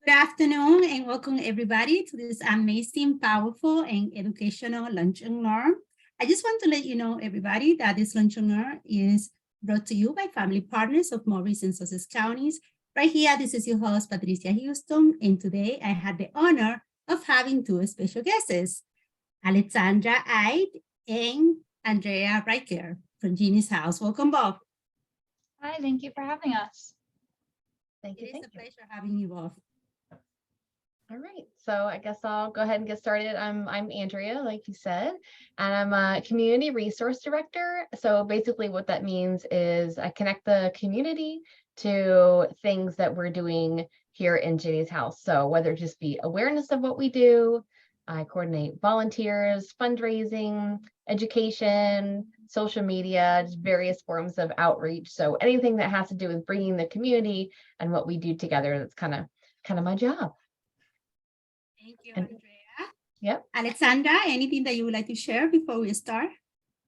Good afternoon and welcome everybody to this amazing, powerful and educational Lunch and Learn. I just want to let you know everybody that this Lunch and Learn is brought to you by family partners of Morris and Sussex counties. Right here, this is your host, Patricia Houston, and today I had the honor of having two special guests, Alexandra Ide and Andrea Ryker from Ginnie's house. Welcome both. Hi, thank you for having us. Thank you. It is a pleasure having you both. All right, so I guess I'll go ahead and get started. I'm Andrea, like you said, and I'm a community resource director. So basically what that means is I connect the community to things that we're doing here in Ginnie's house. So whether it just be awareness of what we do, I coordinate volunteers, fundraising, education, social media, just various forms of outreach. So anything that has to do with bringing the community and what we do together, that's kind of my job. Thank you, Andrea. Yep. Alexandra, anything that you would like to share before we start?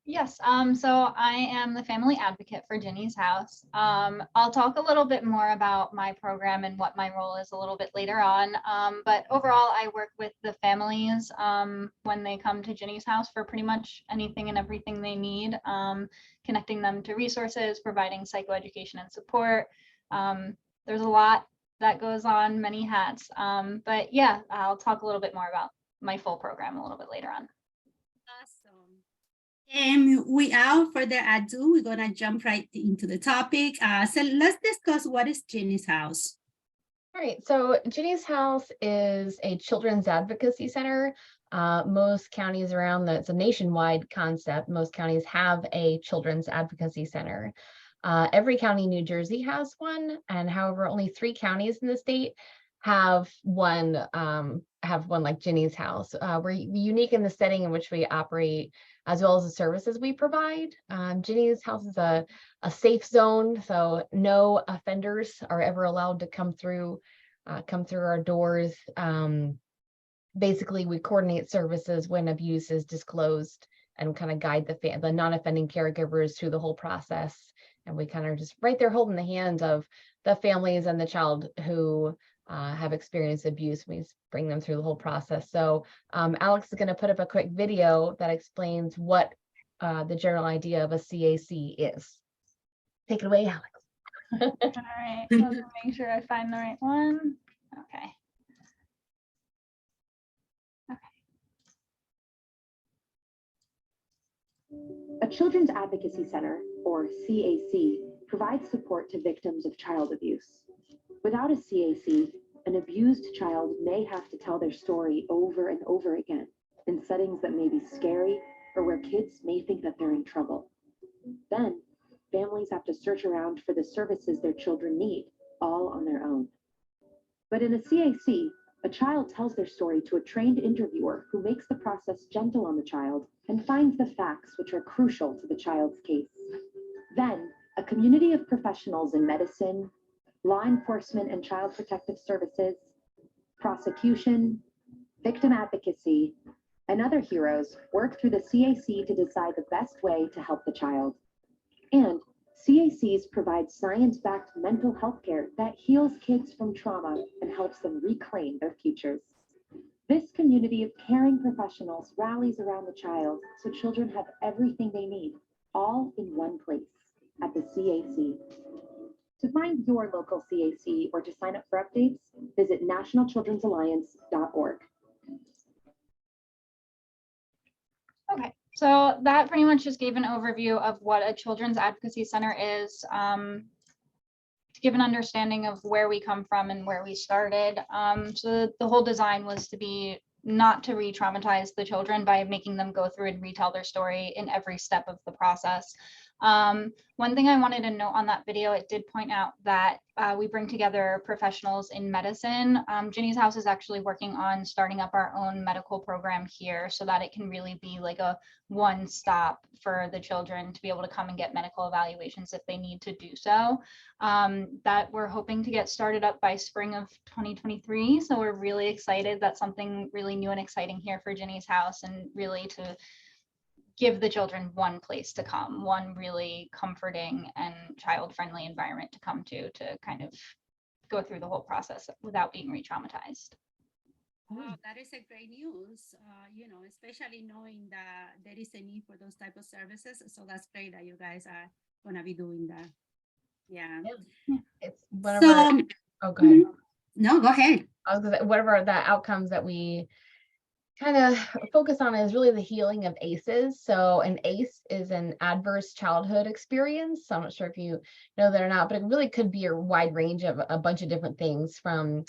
Yes, so I am the family advocate for Ginnie's house. I'll talk a little bit more about my program and what my role is a little bit later on. But overall, I work with the families when they come to Ginnie's house for pretty much anything and everything they need, connecting them to resources, providing psychoeducation and support. There's a lot that goes on, many hats. But yeah, I'll talk a little bit more about my full program a little bit later on. Awesome. And without further ado, we're gonna jump right into the topic. So let's discuss what is Ginnie's house. All right, so Ginnie's house is a children's advocacy center. Most counties around it's a nationwide concept. Most counties have a children's advocacy center. Every county in New Jersey has one, and however, only 3 counties in the state have one like Ginnie's house. We're unique in the setting in which we operate, as well as the services we provide. Ginnie's house is a safe zone, so no offenders are ever allowed to come through our doors. Basically, we coordinate services when abuse is disclosed and kind of guide the non-offending caregivers through the whole process. And we kind of just right there holding the hands of the families and the child who have experienced abuse. We bring them through the whole process. So Alex is going to put up a quick video that explains what the general idea of a CAC is. Take it away, Alex. All right, let me make sure I find the right one. Okay. A Children's Advocacy Center, or CAC, provides support to victims of child abuse. Without a CAC, an abused child may have to tell their story over and over again in settings that may be scary or where kids may think that they're in trouble. Then, families have to search around for the services their children need, all on their own. But in a CAC, a child tells their story to a trained interviewer who makes the process gentle on the child and finds the facts which are crucial to the child's case. Then, a community of professionals in medicine, law enforcement and child protective services, prosecution, victim advocacy, and other heroes work through the CAC to decide the best way to help the child. And CACs provide science-backed mental health care that heals kids from trauma and helps them reclaim their futures. This community of caring professionals rallies around the child so children have everything they need, all in one place, at the CAC. To find your local CAC or to sign up for updates, visit nationalchildren'salliance.org. Okay, so that pretty much just gave an overview of what a children's advocacy center is, to give an understanding of where we come from and where we started. So the whole design was to be not to re-traumatize the children by making them go through and retell their story in every step of the process. One thing I wanted to note on that video, it did point out that we bring together professionals in medicine. Ginnie's house is actually working on starting up our own medical program here so that it can really be like a one-stop for the children to be able to come and get medical evaluations if they need to do so. That we're hoping to get started up by spring of 2023. So we're really excited. That's something really new and exciting here for Ginnie's house, and really to give the children one place to come, one really comforting and child-friendly environment to come to kind of go through the whole process without being re-traumatized. Wow, that is a great news, especially knowing that there is a need for those type of services. So that's great that you guys are going to be doing that. Yeah. It's whatever. Oh, go ahead. No, go ahead. I was gonna say, whatever the outcomes that we kind of focus on is really the healing of ACEs. So an ACE is an adverse childhood experience. So I'm not sure if you know that or not, but it really could be a wide range of a bunch of different things, from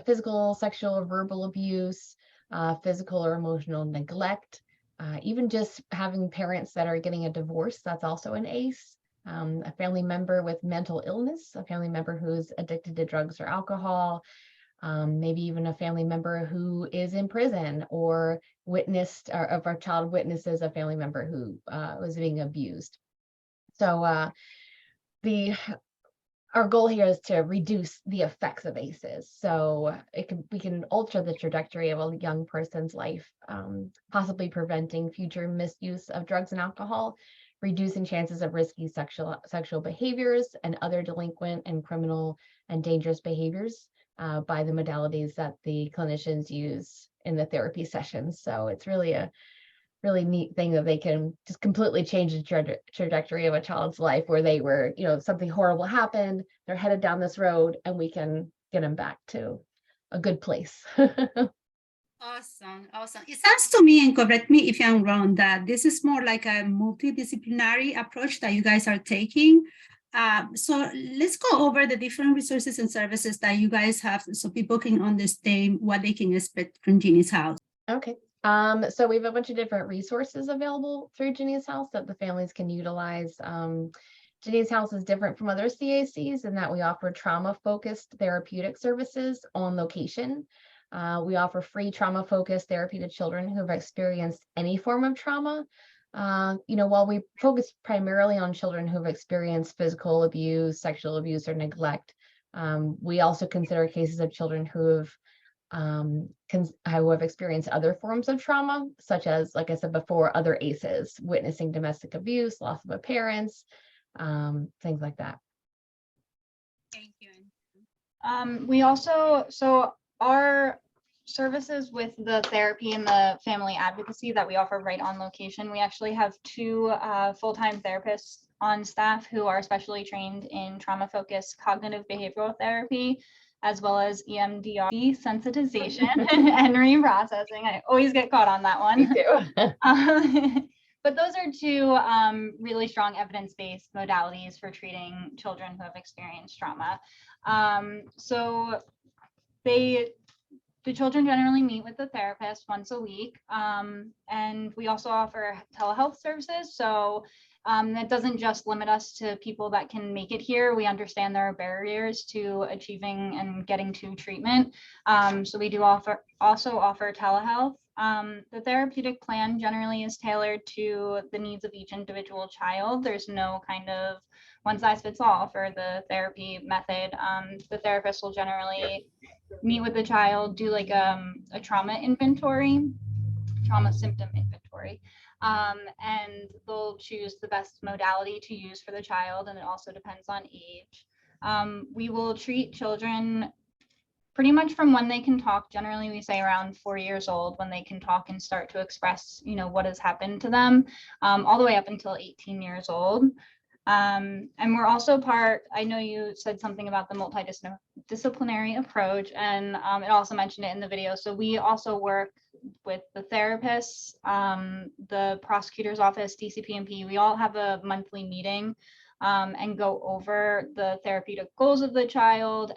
physical, sexual, or verbal abuse, physical or emotional neglect, even just having parents that are getting a divorce. That's also an ACE. A family member with mental illness, a family member who's addicted to drugs or alcohol, maybe even a family member who is in prison or witnessed, or if our child witnesses a family member who was being abused. So our goal here is to reduce the effects of ACEs. So we can alter the trajectory of a young person's life, possibly preventing future misuse of drugs and alcohol, reducing chances of risky sexual behaviors and other delinquent and criminal and dangerous behaviors by the modalities that the clinicians use in the therapy sessions. So it's really a really neat thing that they can just completely change the trajectory of a child's life, where they were, something horrible happened, they're headed down this road, and we can get them back to a good place. Awesome. It sounds to me, and correct me if I'm wrong, that this is more like a multidisciplinary approach that you guys are taking. So let's go over the different resources and services that you guys have, so people can understand what they can expect from Ginnie's house. Okay. So we have a bunch of different resources available through Ginnie's house that the families can utilize. Ginnie's house is different from other CACs in that we offer trauma-focused therapeutic services on location. We offer free trauma-focused therapy to children who have experienced any form of trauma. While we focus primarily on children who have experienced physical abuse, sexual abuse, or neglect, we also consider cases of children who have experienced other forms of trauma, such as, like I said before, other ACEs, witnessing domestic abuse, loss of a parent, things like that. Thank you. We also, so our services with the therapy and the family advocacy that we offer right on location, we actually have 2 full-time therapists on staff who are specially trained in trauma-focused cognitive behavioral therapy, as well as EMDR, desensitization and reprocessing. I always get caught on that one. Me too. But those are 2 really strong evidence-based modalities for treating children who have experienced trauma. So the children generally meet with the therapist once a week, and we also offer telehealth services. So that doesn't just limit us to people that can make it here. We understand there are barriers to achieving and getting to treatment. So we do also offer telehealth. The therapeutic plan generally is tailored to the needs of each individual child. There's no kind of one size fits all for the therapy method. The therapist will generally meet with the child, do like a trauma inventory, trauma symptom inventory, and they'll choose the best modality to use for the child, and it also depends on age. We will treat children pretty much from when they can talk. Generally, we say around 4 years old, when they can talk and start to express, what has happened to them, all the way up until 18 years old. And we're also I know you said something about the multidisciplinary approach, and it also mentioned it in the video. So we also work with the therapists, the prosecutor's office, DCP&P. We all have a monthly meeting and go over the therapeutic goals of the child,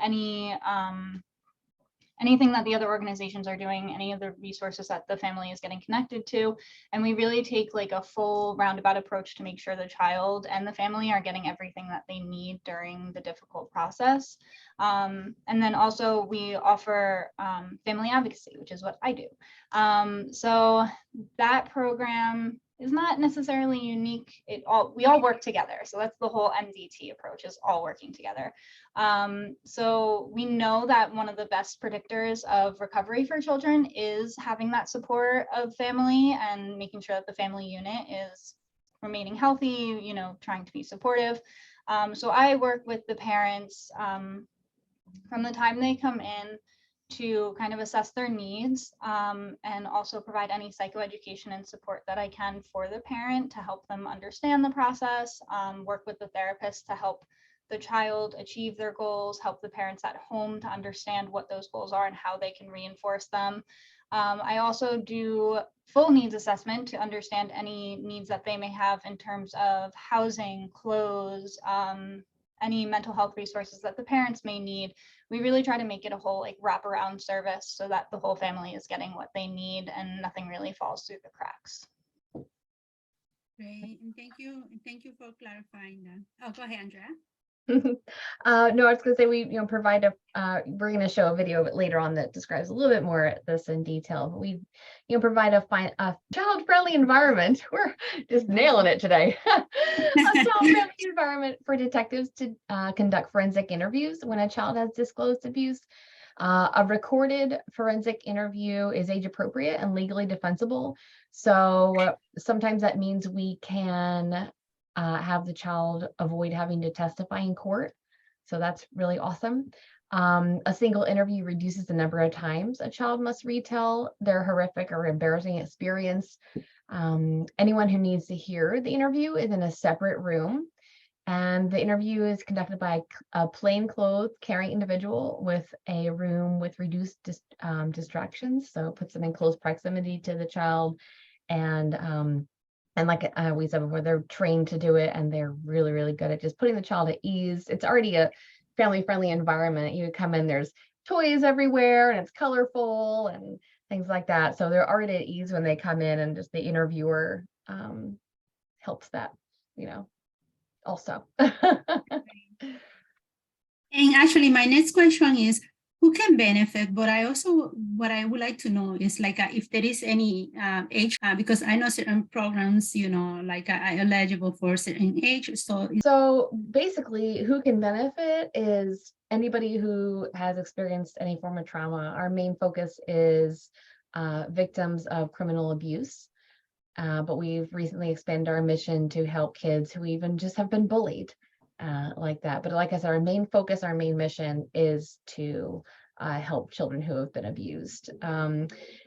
anything that the other organizations are doing, any of the resources that the family is getting connected to. And we really take like a full roundabout approach to make sure the child and the family are getting everything that they need during the difficult process. And then also we offer family advocacy, which is what I do. So that program is not necessarily unique. We all work together. So that's the whole MDT approach, is all working together. So we know that one of the best predictors of recovery for children is having that support of family and making sure that the family unit is remaining healthy, trying to be supportive. So I work with the parents from the time they come in to kind of assess their needs, and also provide any psychoeducation and support that I can for the parent to help them understand the process, work with the therapist to help the child achieve their goals, help the parents at home to understand what those goals are and how they can reinforce them. I also do full needs assessment to understand any needs that they may have in terms of housing, clothes, any mental health resources that the parents may need. We really try to make it a whole like wraparound service so that the whole family is getting what they need and nothing really falls through the cracks. Great, and thank you for clarifying that. Oh, go ahead, Andrea. No, I was going to say we provide we're going to show a video later on that describes a little bit more of this in detail. But we provide a child-friendly environment. We're just nailing it today. A child-friendly environment for detectives to conduct forensic interviews when a child has disclosed abuse. A recorded forensic interview is age appropriate and legally defensible. So sometimes that means we can have the child avoid having to testify in court. So that's really awesome. A single interview reduces the number of times a child must retell their horrific or embarrassing experience. Anyone who needs to hear the interview is in a separate room, and the interview is conducted by a plainclothes caring individual with a room with reduced distractions. So it puts them in close proximity to the child, and like we said before, they're trained to do it, and they're really, really good at just putting the child at ease. It's already a family-friendly environment. You come in, there's toys everywhere, and it's colorful and things like that. So they're already at ease when they come in, and just the interviewer helps that, also. And actually, my next question is, who can benefit? But what I would like to know is like if there is any age, because I know certain programs, like are eligible for a certain age. So basically, who can benefit is anybody who has experienced any form of trauma. Our main focus is victims of criminal abuse. But we've recently expanded our mission to help kids who even just have been bullied like that. But like I said, our main focus, our main mission is to help children who have been abused.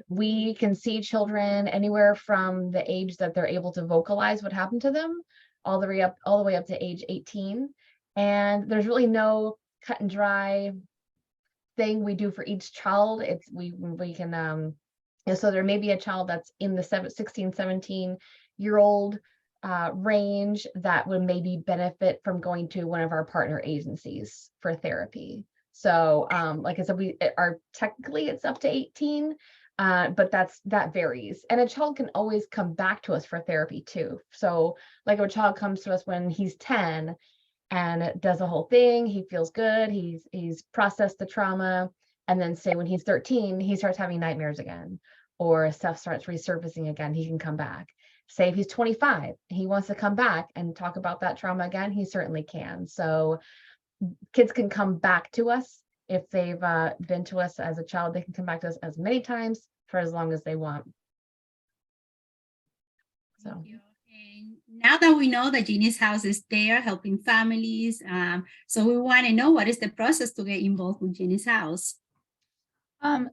We can see children anywhere from the age that they're able to vocalize what happened to them all the way up to age 18. And there's really no cut and dry thing we do for each child. It's we can so there may be a child that's in the 16, 17-year-old range that would maybe benefit from going to one of our partner agencies for therapy. So like I said, technically it's up to 18, but that varies. And a child can always come back to us for therapy too. So like if a child comes to us when he's 10 and does the whole thing, he feels good, he's processed the trauma, and then say when he's 13, he starts having nightmares again, or stuff starts resurfacing again, he can come back. Say if he's 25, he wants to come back and talk about that trauma again, he certainly can. So kids can come back to us. If they've been to us as a child, they can come back to us as many times for as long as they want. So. Thank you. And now that we know that Ginnie's house is there helping families, so we want to know what is the process to get involved with Ginnie's house.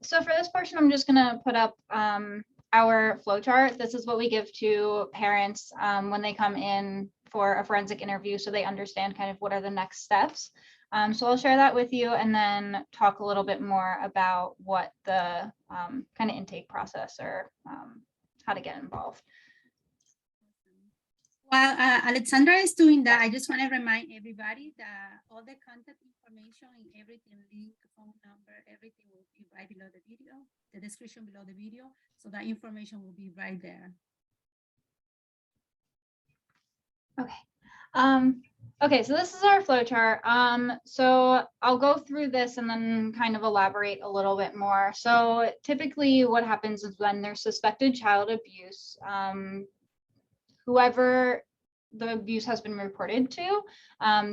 So for this portion, I'm just going to put up our flowchart. This is what we give to parents when they come in for a forensic interview, so they understand kind of what are the next steps. So I'll share that with you and then talk a little bit more about what the kind of intake process or how to get involved. While Alexandra is doing that, I just want to remind everybody that all the contact information and everything, link, phone number, everything will be right below the video, the description below the video. So that information will be right there. Okay. Okay, so this is our flowchart. So I'll go through this and then kind of elaborate a little bit more. So typically what happens is when there's suspected child abuse, whoever the abuse has been reported to,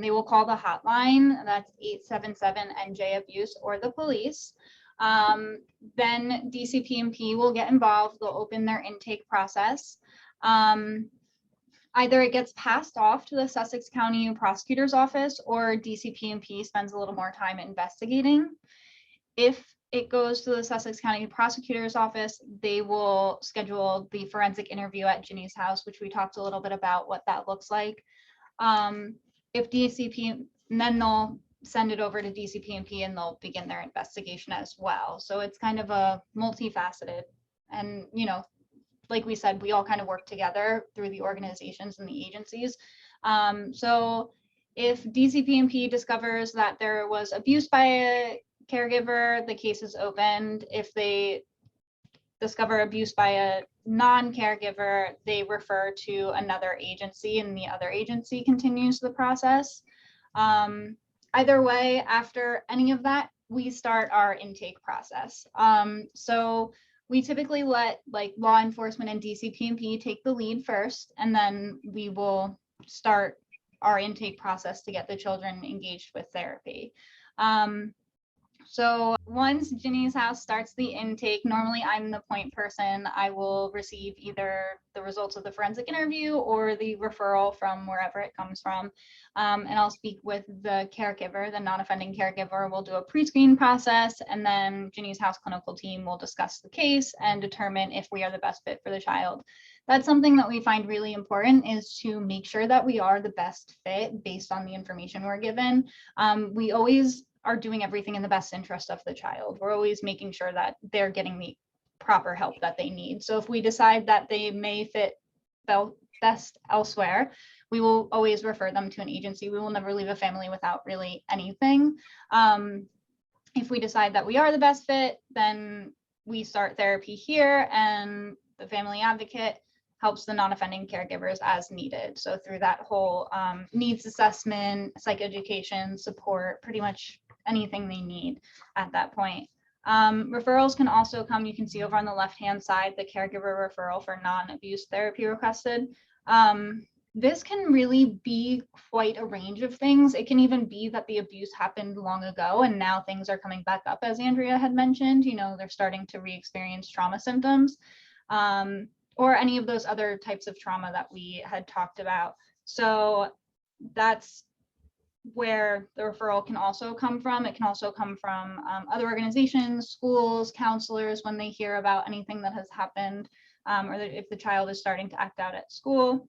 they will call the hotline, that's 877-NJ-ABUSE, or the police. Then DCP&P will get involved, they'll open their intake process. either it gets passed off to the Sussex County Prosecutor's Office or DCP&P spends a little more time investigating. If it goes to the Sussex County Prosecutor's Office, they will schedule the forensic interview at Ginnie's house, which we talked a little bit about what that looks like. If DCP, then they'll send it over to DCP&P and they'll begin their investigation as well. So it's kind of a multifaceted, and you know, like we said, we all kind of work together through the organizations and the agencies. So if DCP&P discovers that there was abuse by a caregiver, the case is opened. If they discover abuse by a non-caregiver, they refer to another agency and the other agency continues the process. Either way, after any of that, we start our intake process. So we typically let like law enforcement and DCP&P take the lead first, and then we will start our intake process to get the children engaged with therapy. So once Ginnie's house starts the intake, normally I'm the point person. I will receive either the results of the forensic interview or the referral from wherever it comes from. And I'll speak with the caregiver, the non-offending caregiver. We'll do a pre-screen process, and then Ginnie's house clinical team will discuss the case and determine if we are the best fit for the child. That's something that we find really important, is to make sure that we are the best fit based on the information we're given. We always are doing everything in the best interest of the child. We're always making sure that they're getting the proper help that they need. So if we decide that they may fit best elsewhere, we will always refer them to an agency. We will never leave a family without really anything. If we decide that we are the best fit, then we start therapy here, and the family advocate helps the non-offending caregivers as needed. So through that whole needs assessment, psychoeducation, support, pretty much anything they need at that point. Referrals can also come, you can see over on the left-hand side, the caregiver referral for non-abuse therapy requested. This can really be quite a range of things. It can even be that the abuse happened long ago and now things are coming back up, as Andrea had mentioned. You know, they're starting to re-experience trauma symptoms, or any of those other types of trauma that we had talked about. So that's where the referral can also come from. It can also come from other organizations, schools, counselors, when they hear about anything that has happened, or that if the child is starting to act out at school.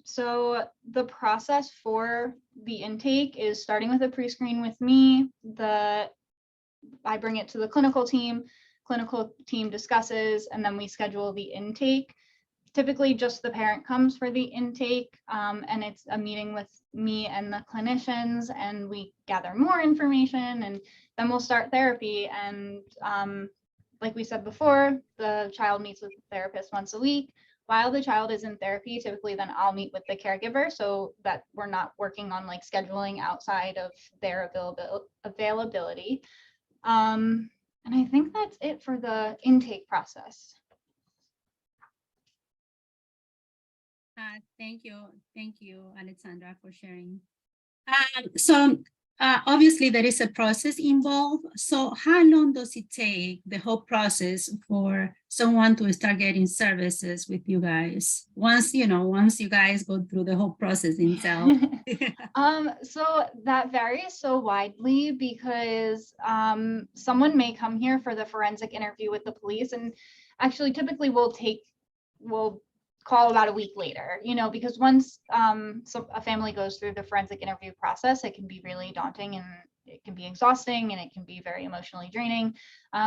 So the process for the intake is starting with a pre-screen with me. I bring it to the clinical team discusses, and then we schedule the intake. Typically just the parent comes for the intake, and it's a meeting with me and the clinicians, and we gather more information, and then we'll start therapy. And like we said before, the child meets with the therapist once a week. While the child is in therapy, typically then I'll meet with the caregiver, so that we're not working on like scheduling outside of their availability. And I think that's it for the intake process. Thank you, Alexandra, for sharing. So obviously there is a process involved. So how long does it take, the whole process, for someone to start getting services with you guys? Once you guys go through the whole process itself. So that varies so widely, because someone may come here for the forensic interview with the police, and actually typically we'll call about a week later, you know, because once a family goes through the forensic interview process, it can be really daunting and it can be exhausting and it can be very emotionally draining.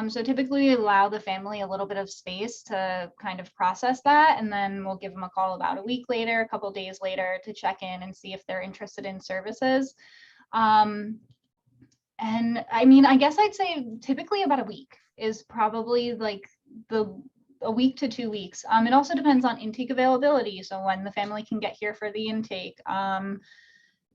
So typically we allow the family a little bit of space to kind of process that, and then we'll give them a call about a week later, a couple days later, to check in and see if they're interested in services. And I mean, I guess I'd say typically about a week is probably like a week to 2 weeks. It also depends on intake availability, so when the family can get here for the intake.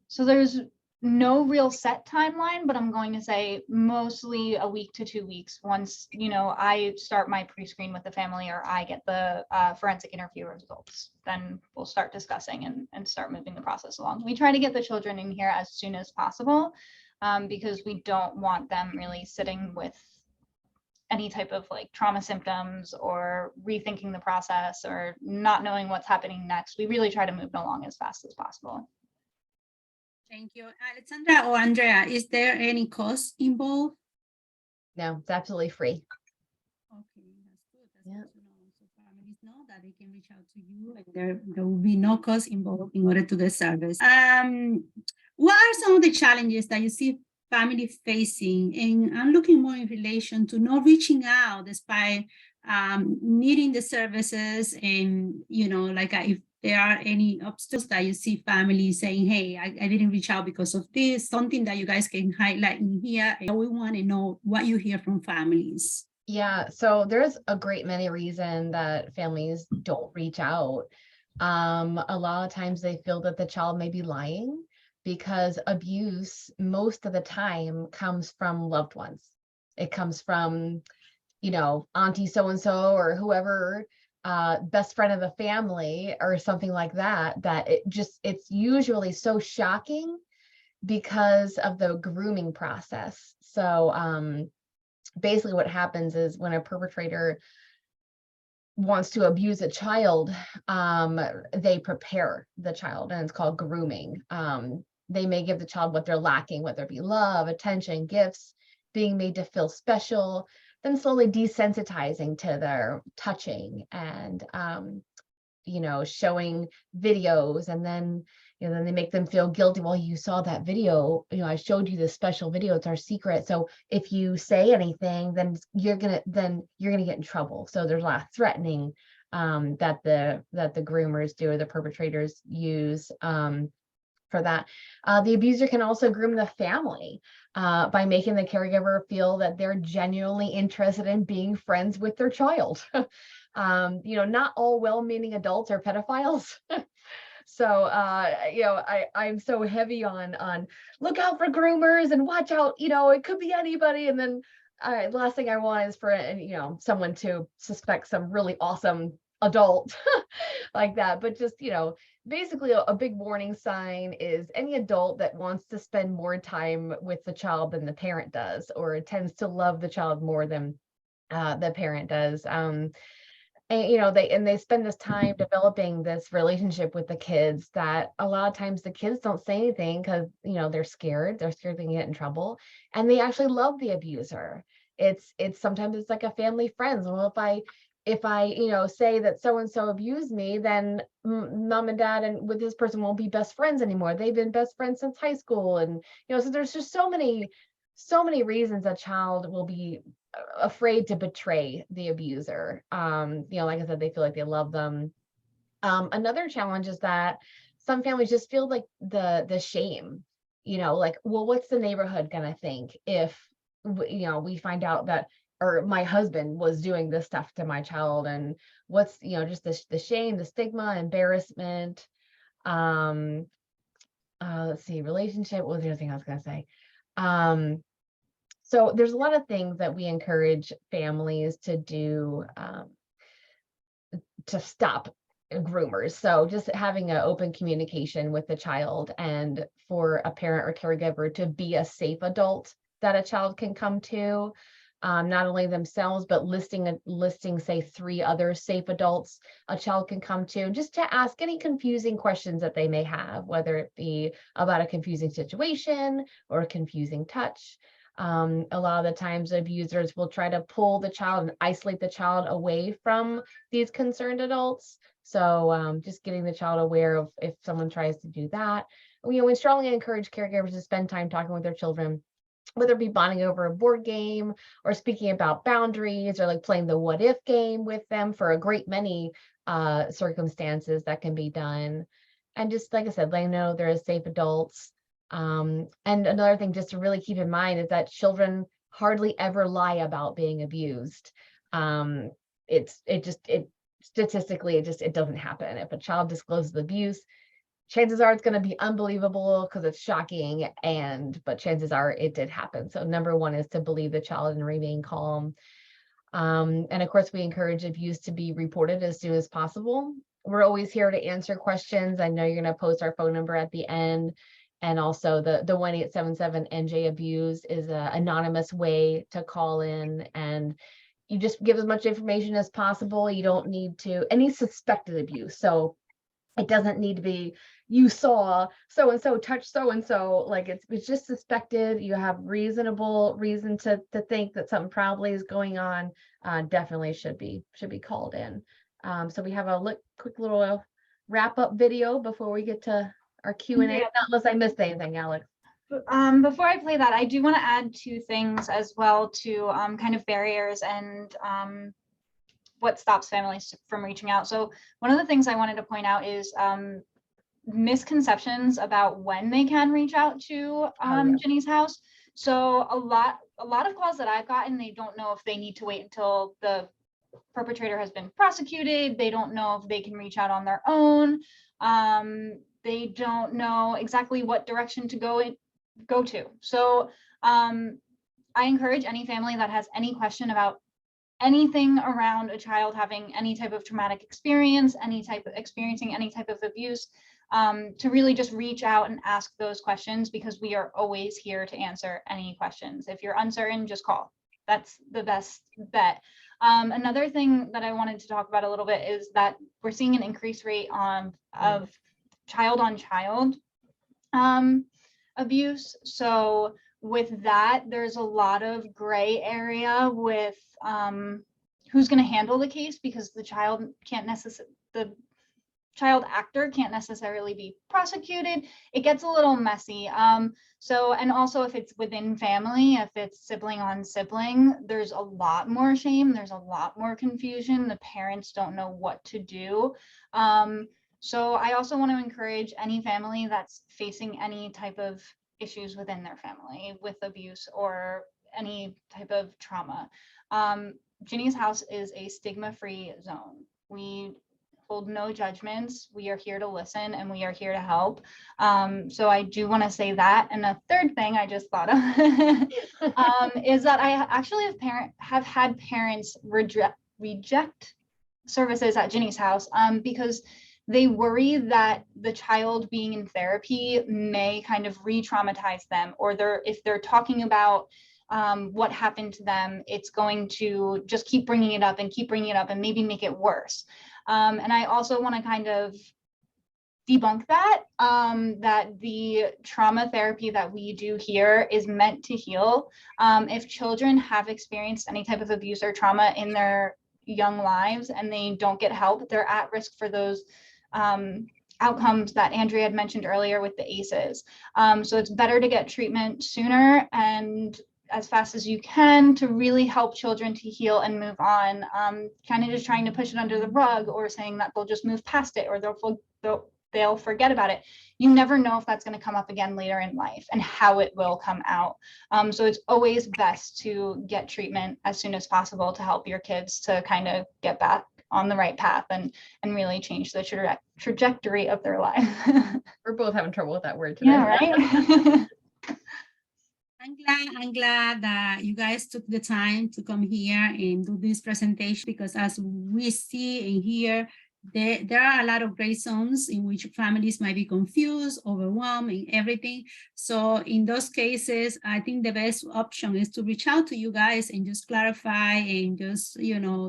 So there's no real set timeline, but I'm going to say mostly a week to 2 weeks once, you know, I start my pre-screen with the family or I get the forensic interview results. Then we'll start discussing and start moving the process along. We try to get the children in here as soon as possible, because we don't want them really sitting with any type of like trauma symptoms or rethinking the process or not knowing what's happening next, we really try to move it along as fast as possible. Thank you. Alexandra or Andrea, is there any cost involved? No, it's absolutely free. Okay, that's good. That's Yeah. good to know. So families know that they can reach out to you and there will be no cost involved in order to get service. What are some of the challenges that you see family facing? And I'm looking more in relation to not reaching out despite needing the services and, you know, like if there are any obstacles that you see families saying, hey, I didn't reach out because of this, something that you guys can highlight in here. And we want to know what you hear from families. Yeah, so there's a great many reasons that families don't reach out. A lot of times they feel that the child may be lying because abuse most of the time comes from loved ones. It comes from, you know, auntie so-and-so or whoever, best friend of the family or something like that, that it's usually so shocking because of the grooming process. So, basically what happens is when a perpetrator wants to abuse a child, they prepare the child, and it's called grooming. They may give the child what they're lacking, whether it be love, attention, gifts, being made to feel special, then slowly desensitizing to their touching and, you know, showing videos, and then, you know, then they make them feel guilty. Well, you saw that video, you know, I showed you this special video, it's our secret. So if you say anything, then you're gonna get in trouble. So there's a lot of threatening that the groomers do, or the perpetrators use for that. The abuser can also groom the family by making the caregiver feel that they're genuinely interested in being friends with their child. You know, not all well-meaning adults are pedophiles. So, you know, I'm so heavy on look out for groomers and watch out, you know, it could be anybody. And then the last thing I want is for, you know, someone to suspect some really awesome adult like that. But just, you know, basically a big warning sign is any adult that wants to spend more time with the child than the parent does, or tends to love the child more than the parent does. And, you know, they spend this time developing this relationship with the kids that a lot of times the kids don't say anything because, you know, they're scared they can get in trouble, and they actually love the abuser. It's sometimes it's like a family friends. Well, if I, you know, say that so and so abused me, then mom and dad and with this person won't be best friends anymore. They've been best friends since high school, and, you know, so there's just so many reasons a child will be afraid to betray the abuser. You know, like I said, they feel like they love them. Another challenge is that some families just feel like the shame, you know, like, well, what's the neighborhood gonna think if, you know, we find out that, or my husband was doing this stuff to my child, and what's, you know, just the shame, the stigma, embarrassment. Let's see, relationship. What was the other thing I was gonna say? So there's a lot of things that we encourage families to do to stop groomers. So just having an open communication with the child, and for a parent or caregiver to be a safe adult that a child can come to, not only themselves, but listing, say, 3 other safe adults a child can come to, just to ask any confusing questions that they may have, whether it be about a confusing situation or a confusing touch. A lot of the times abusers will try to pull the child and isolate the child away from these concerned adults. So just getting the child aware of if someone tries to do that. We strongly encourage caregivers to spend time talking with their children, whether it be bonding over a board game or speaking about boundaries, or like playing the what if game with them for a great many circumstances that can be done. And just like I said, letting them know they're safe adults. And another thing just to really keep in mind is that children hardly ever lie about being abused. Statistically, it doesn't happen. If a child discloses abuse, chances are it's going to be unbelievable because it's shocking, but chances are it did happen. So number one is to believe the child and remain calm. And of course, we encourage abuse to be reported as soon as possible. We're always here to answer questions. I know you're going to post our phone number at the end. And also the 1-877 NJ abuse is an anonymous way to call in, and you just give as much information as possible. You don't need to, any suspected abuse. So it doesn't need to be, you saw so-and-so touch so-and-so, like it's just suspected. You have reasonable reason to think that something probably is going on. Definitely should be called in. So we have a quick little wrap-up video before we get to our Q&A, Yeah. unless I missed anything, Alex. Before I play that, I do want to add two things as well to kind of barriers and what stops families from reaching out. So one of the things I wanted to point out is misconceptions about when they can reach out to Ginnie's house. So a lot of calls that I've gotten, they don't know if they need to wait until the perpetrator has been prosecuted. They don't know if they can reach out on their own. They don't know exactly what direction to go to. So I encourage any family that has any question about anything around a child having any type of traumatic experience, experiencing any type of abuse, to really just reach out and ask those questions, because we are always here to answer any questions. If you're uncertain, just call. That's the best bet. Another thing that I wanted to talk about a little bit is that we're seeing an increased rate of child-on-child abuse. So with that, there's a lot of gray area with who's going to handle the case, because the child actor can't necessarily be prosecuted. It gets a little messy. So, and also if it's within family, if it's sibling on sibling, there's a lot more shame. There's a lot more confusion. The parents don't know what to do. So I also want to encourage any family that's facing any type of issues within their family with abuse or any type of trauma. Ginnie's house is a stigma-free zone. We hold no judgments. We are here to listen and we are here to help. So I do want to say that. And a third thing I just thought of is that I actually have had parents reject services at Ginnie's house because they worry that the child being in therapy may kind of re-traumatize them, or if they're talking about what happened to them, it's going to just keep bringing it up and maybe make it worse. And I also want to kind of debunk that, that the trauma therapy that we do here is meant to heal. If children have experienced any type of abuse or trauma in their young lives and they don't get help, they're at risk for those outcomes that Andrea had mentioned earlier with the ACEs. So it's better to get treatment sooner and as fast as you can to really help children to heal and move on. Kind of just trying to push it under the rug or saying that they'll just move past it or they'll forget about it. You never know if that's going to come up again later in life and how it will come out. So it's always best to get treatment as soon as possible to help your kids to kind of get back on the right path and really change the trajectory of their life. We're both having trouble with that word today. Yeah, right? I'm glad that you guys took the time to come here and do this presentation, because as we see and hear, there are a lot of gray zones in which families might be confused, overwhelmed, and everything. So in those cases, I think the best option is to reach out to you guys and just clarify and just,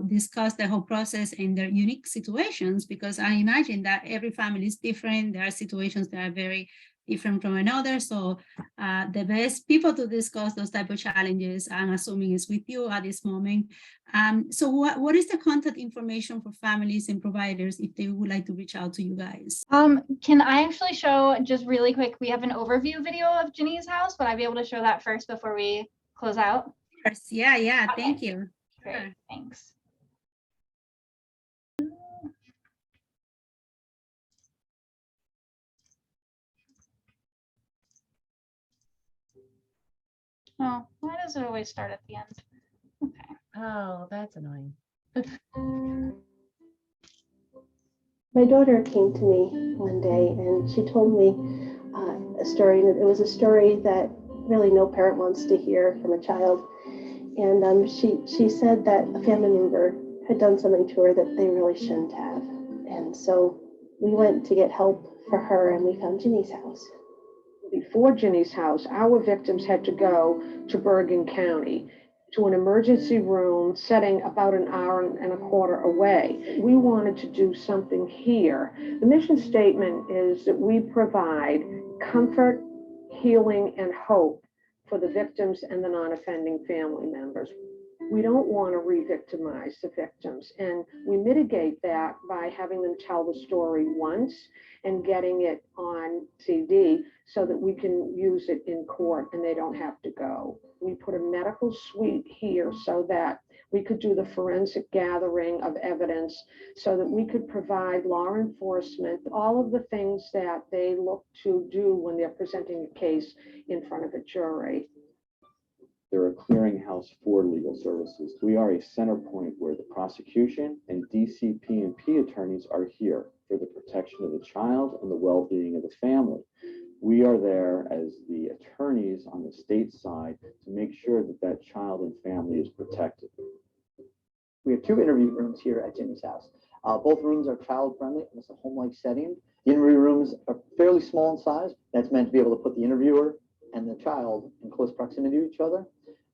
discuss the whole process and their unique situations, because I imagine that every family is different. There are situations that are very different from another. So the best people to discuss those type of challenges, I'm assuming, is with you at this moment. So what is the contact information for families and providers if they would like to reach out to you guys? Can I actually show just really quick? We have an overview video of Ginnie's house, but I'd be able to show that first before we close out. Yeah, Okay. Thank you. Great, Sure. thanks. Oh, why does it always start at the end? Okay. Oh, that's annoying. My daughter came to me one day and she told me a story, and it was a story that really no parent wants to hear from a child. And she said that a family member had done something to her that they really shouldn't have. And so we went to get help for her and we found Ginnie's house. Before Ginnie's house, our victims had to go to Bergen County to an emergency room setting about an hour and a quarter away. We wanted to do something here. The mission statement is that we provide comfort, healing, and hope for the victims and the non-offending family members. We don't want to re-victimize the victims, and we mitigate that by having them tell the story once and getting it on CD so that we can use it in court and they don't have to go. We put a medical suite here so that we could do the forensic gathering of evidence so that we could provide law enforcement all of the things that they look to do when they're presenting a case in front of a jury. They're a clearinghouse for legal services. We are a center point where the prosecution and DCP&P attorneys are here for the protection of the child and the well-being of the family. We are there as the attorneys on the state side to make sure that that child and family is protected. We have 2 interview rooms here at Ginnie's house. Both rooms are child-friendly, and it's a home-like setting. The interview rooms are fairly small in size. That's meant to be able to put the interviewer and the child in close proximity to each other,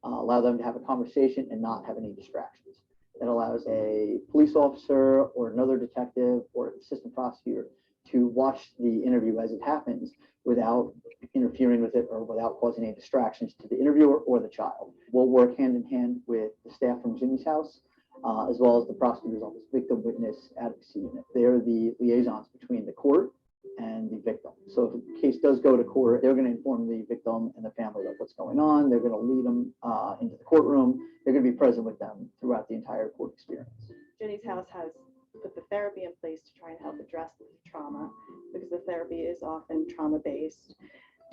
allow them to have a conversation and not have any distractions. That allows a police officer or another detective or assistant prosecutor to watch the interview as it happens without interfering with it or without causing any distractions to the interviewer or the child. We'll work hand in hand with the staff from Ginnie's house, as well as the prosecutor's office victim witness advocacy unit. They're the liaisons between the court and the victim. So if the case does go to court, they're going to inform the victim and the family of what's going on. They're going to lead them into the courtroom. They're going to be present with them throughout the entire court experience. Ginnie's house has put the therapy in place to try and help address the trauma, because the therapy is often trauma-based,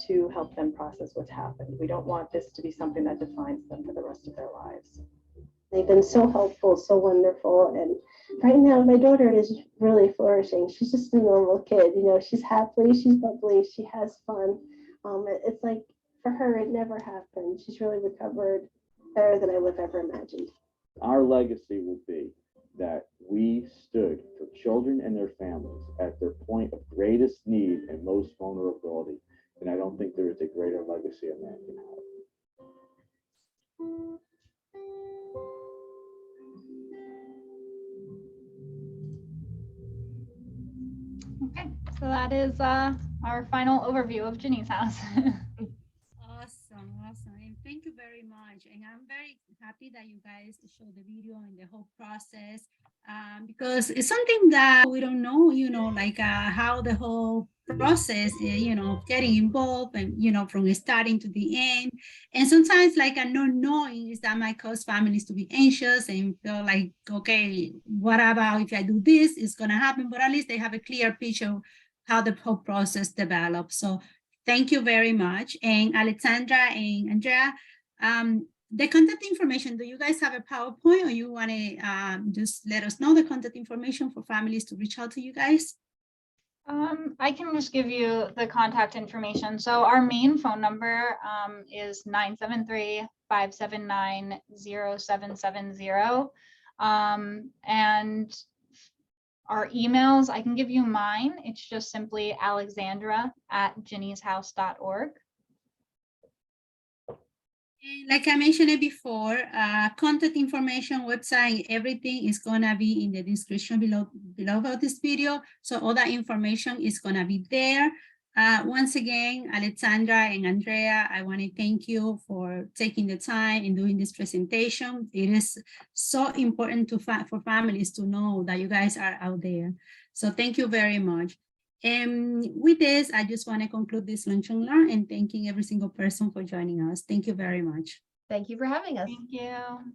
to help them process what's happened. We don't want this to be something that defines them for the rest of their lives. They've been so helpful, so wonderful. And right now, my daughter is really flourishing. She's just a normal kid. You know, she's happy, she's bubbly, she has fun. It's like, for her, it never happened. She's really recovered better than I would have ever imagined. Our legacy will be that we stood for children and their families at their point of greatest need and most vulnerability. And I don't think there is a greater legacy a man can have. Okay, so that is our final overview of Ginnie's house. Awesome, awesome. And thank you very much. And I'm very happy that you guys showed the video and the whole process, because it's something that we don't know, you know, like how the whole process, you know, getting involved and, you know, from starting to the end. And sometimes like a not knowing is that might cause families to be anxious and feel like, okay, what about if I do this, it's going to happen, but at least they have a clear picture of how the whole process develops. So thank you very much. And Alexandra and Andrea, the contact information, do you guys have a PowerPoint, or you want to just let us know the contact information for families to reach out to you guys? I can just give you the contact information. So our main phone number is 973-579-0770. And our emails, I can give you mine. It's just simply alexandra@ginnieshouse.org. And like I mentioned it before, contact information, website, everything is gonna be in the description below of this video. So all that information is gonna be there. Once again, Alexandra and Andrea, I want to thank you for taking the time and doing this presentation. It is so important for families to know that you guys are out there. So thank you very much. And with this, I just want to conclude this Lunch and Learn and thanking every single person for joining us. Thank you very much. Thank you for having us. Thank you.